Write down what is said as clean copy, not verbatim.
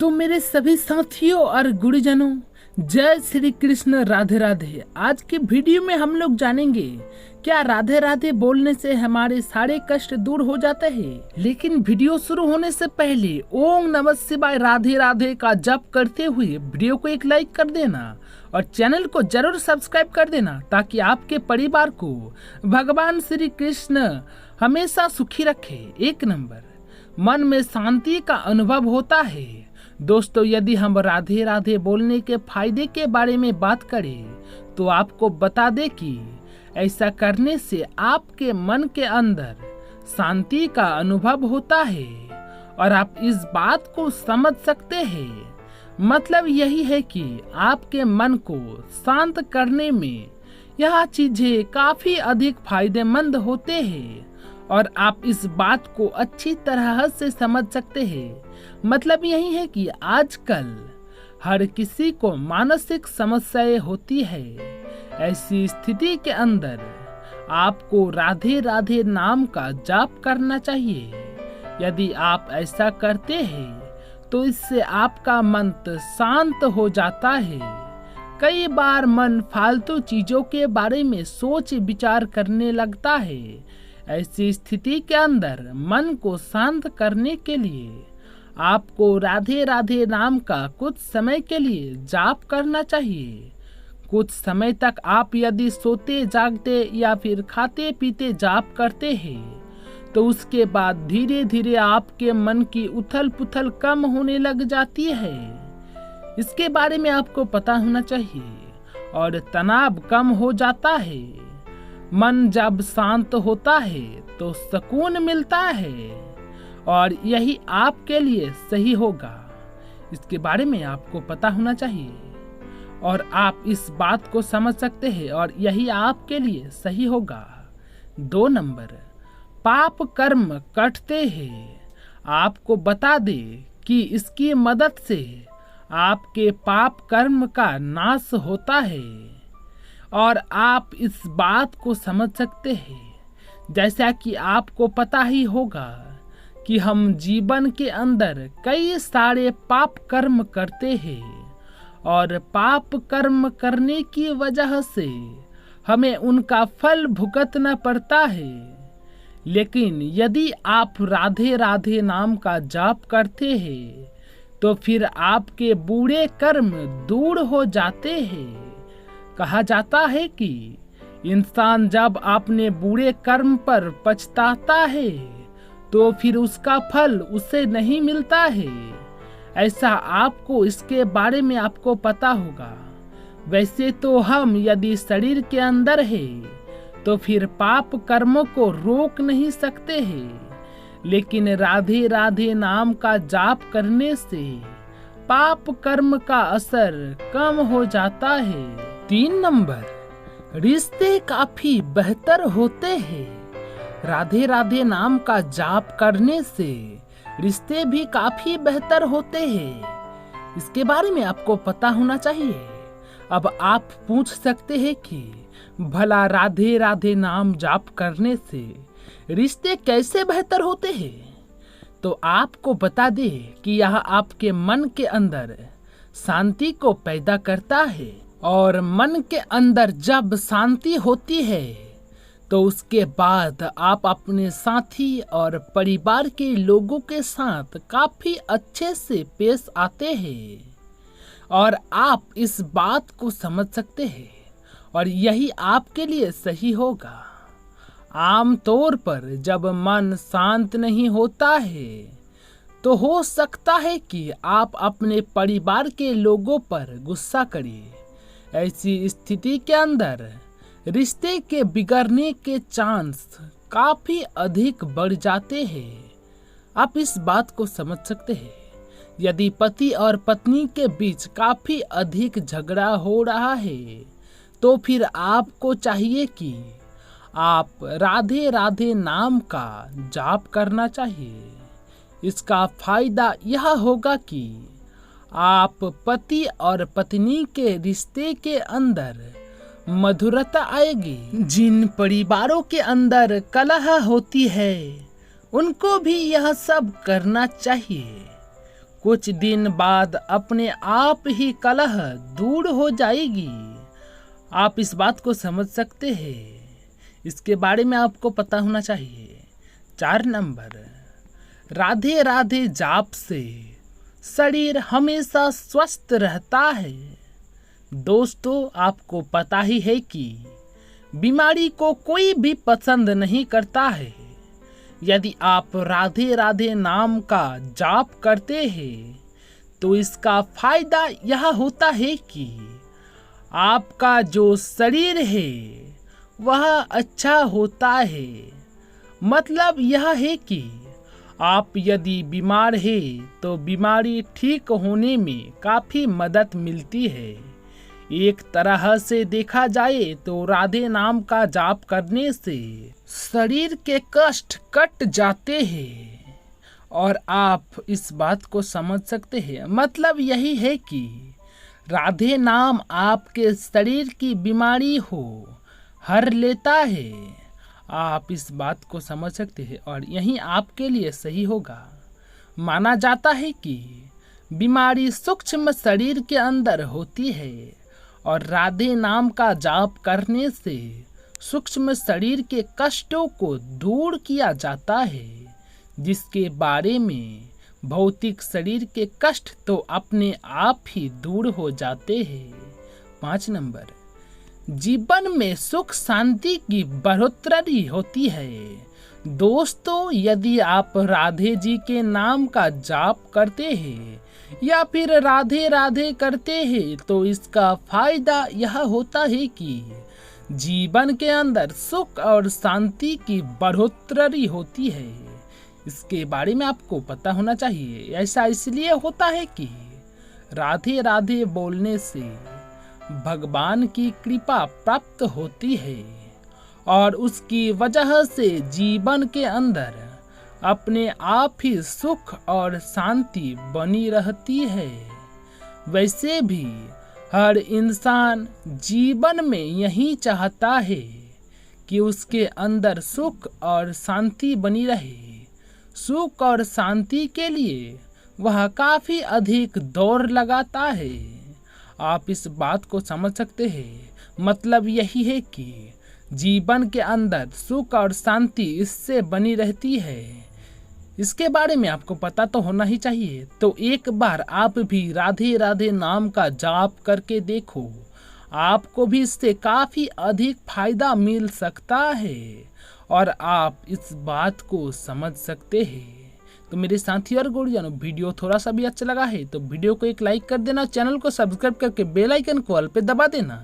तो मेरे सभी साथियों और गुरुजनों, जय श्री कृष्ण, राधे राधे। आज के वीडियो में हम लोग जानेंगे क्या राधे राधे बोलने से हमारे सारे कष्ट दूर हो जाते हैं। लेकिन वीडियो शुरू होने से पहले ओम नमः शिवाय राधे राधे का जप करते हुए वीडियो को एक लाइक कर देना और चैनल को जरूर सब्सक्राइब कर देना, ताकि आपके परिवार को भगवान श्री कृष्ण हमेशा सुखी रखे। 1 नंबर, मन में शांति का अनुभव होता है। दोस्तों, यदि हम राधे राधे बोलने के फायदे के बारे में बात करें तो आपको बता दें कि ऐसा करने से आपके मन के अंदर शांति का अनुभव होता है और आप इस बात को समझ सकते हैं। मतलब यही है कि आपके मन को शांत करने में यह चीजें काफी अधिक फायदेमंद होते हैं और आप इस बात को अच्छी तरह से समझ सकते हैं। मतलब यही है कि आजकल हर किसी को मानसिक समस्याएं होती है। ऐसी स्थिति के अंदर आपको राधे राधे नाम का जाप करना चाहिए। यदि आप ऐसा करते हैं तो इससे आपका मन शांत हो जाता है। कई बार मन फालतू चीजों के बारे में सोच विचार करने लगता है। ऐसी स्थिति के अंदर मन को शांत करने के लिए आपको राधे राधे नाम का कुछ समय के लिए जाप करना चाहिए। कुछ समय तक आप यदि सोते जागते या फिर खाते पीते जाप करते हैं तो उसके बाद धीरे धीरे आपके मन की उथल पुथल कम होने लग जाती है। इसके बारे में आपको पता होना चाहिए और तनाव कम हो जाता है। मन जब शांत होता है तो सुकून मिलता है और यही आपके लिए सही होगा। इसके बारे में आपको पता होना चाहिए और आप इस बात को समझ सकते हैं और यही आपके लिए सही होगा। 2 नंबर, पाप कर्म कटते हैं। आपको बता दे कि इसकी मदद से आपके पाप कर्म का नाश होता है और आप इस बात को समझ सकते हैं। जैसा कि आपको पता ही होगा कि हम जीवन के अंदर कई सारे पाप कर्म करते हैं और पाप कर्म करने की वजह से हमें उनका फल भुगतना पड़ता है। लेकिन यदि आप राधे राधे नाम का जाप करते हैं तो फिर आपके बुरे कर्म दूर हो जाते हैं। कहा जाता है कि इंसान जब अपने बुरे कर्म पर पछताता है तो फिर उसका फल उसे नहीं मिलता है। ऐसा आपको इसके बारे में आपको पता होगा। वैसे तो हम यदि शरीर के अंदर है तो फिर पाप कर्मों को रोक नहीं सकते हैं, लेकिन राधे राधे नाम का जाप करने से पाप कर्म का असर कम हो जाता है। 3 नंबर, रिश्ते काफी बेहतर होते हैं। राधे राधे नाम का जाप करने से रिश्ते भी काफी बेहतर होते हैं। इसके बारे में आपको पता होना चाहिए। अब आप पूछ सकते हैं कि भला राधे राधे नाम जाप करने से रिश्ते कैसे बेहतर होते हैं? तो आपको बता दे कि यह आपके मन के अंदर शांति को पैदा करता है और मन के अंदर जब शांति होती है तो उसके बाद आप अपने साथी और परिवार के लोगों के साथ काफी अच्छे से पेश आते हैं और आप इस बात को समझ सकते हैं और यही आपके लिए सही होगा। आम तौर पर जब मन शांत नहीं होता है तो हो सकता है कि आप अपने परिवार के लोगों पर गुस्सा करें। ऐसी स्थिति के अंदर रिश्ते के बिगड़ने के चांस काफी अधिक बढ़ जाते हैं। आप इस बात को समझ सकते हैं। यदि पति और पत्नी के बीच काफी अधिक झगड़ा हो रहा है तो फिर आपको चाहिए कि आप राधे राधे नाम का जाप करना चाहिए। इसका फायदा यह होगा कि आप पति और पत्नी के रिश्ते के अंदर मधुरता आएगी। जिन परिवारों के अंदर कलह होती है उनको भी यह सब करना चाहिए। कुछ दिन बाद अपने आप ही कलह दूर हो जाएगी। आप इस बात को समझ सकते हैं, इसके बारे में आपको पता होना चाहिए। 4 नंबर, राधे राधे जाप से शरीर हमेशा स्वस्थ रहता है। दोस्तों, आपको पता ही है कि बीमारी को कोई भी पसंद नहीं करता है। यदि आप राधे राधे नाम का जाप करते हैं तो इसका फायदा यह होता है कि आपका जो शरीर है वह अच्छा होता है। मतलब यह है कि आप यदि बीमार हैं तो बीमारी ठीक होने में काफ़ी मदद मिलती है। एक तरह से देखा जाए तो राधे नाम का जाप करने से शरीर के कष्ट कट जाते हैं और आप इस बात को समझ सकते हैं। मतलब यही है कि राधे नाम आपके शरीर की बीमारी हो हर लेता है। आप इस बात को समझ सकते हैं और यही आपके लिए सही होगा। माना जाता है कि बीमारी सूक्ष्म शरीर के अंदर होती है और राधे नाम का जाप करने से सूक्ष्म शरीर के कष्टों को दूर किया जाता है, जिसके बारे में भौतिक शरीर के कष्ट तो अपने आप ही दूर हो जाते हैं। 5 नंबर, जीवन में सुख शांति की बढ़ोतरी होती है। दोस्तों, यदि आप राधे जी के नाम का जाप करते हैं या फिर राधे राधे करते हैं तो इसका फायदा यह होता है कि जीवन के अंदर सुख और शांति की बढ़ोतरी होती है। इसके बारे में आपको पता होना चाहिए। ऐसा इसलिए होता है कि राधे राधे बोलने से भगवान की कृपा प्राप्त होती है और उसकी वजह से जीवन के अंदर अपने आप ही सुख और शांति बनी रहती है। वैसे भी हर इंसान जीवन में यही चाहता है कि उसके अंदर सुख और शांति बनी रहे। सुख और शांति के लिए वह काफ़ी अधिक दौड़ लगाता है। आप इस बात को समझ सकते हैं। मतलब यही है कि जीवन के अंदर सुख और शांति इससे बनी रहती है। इसके बारे में आपको पता तो होना ही चाहिए। तो एक बार आप भी राधे राधे नाम का जाप करके देखो, आपको भी इससे काफ़ी अधिक फायदा मिल सकता है और आप इस बात को समझ सकते हैं। तो मेरे साथी और गुरुजनों, वीडियो थोड़ा सा भी अच्छा लगा है तो वीडियो को एक लाइक कर देना, चैनल को सब्सक्राइब करके बेल आइकन को ऑल पे दबा देना।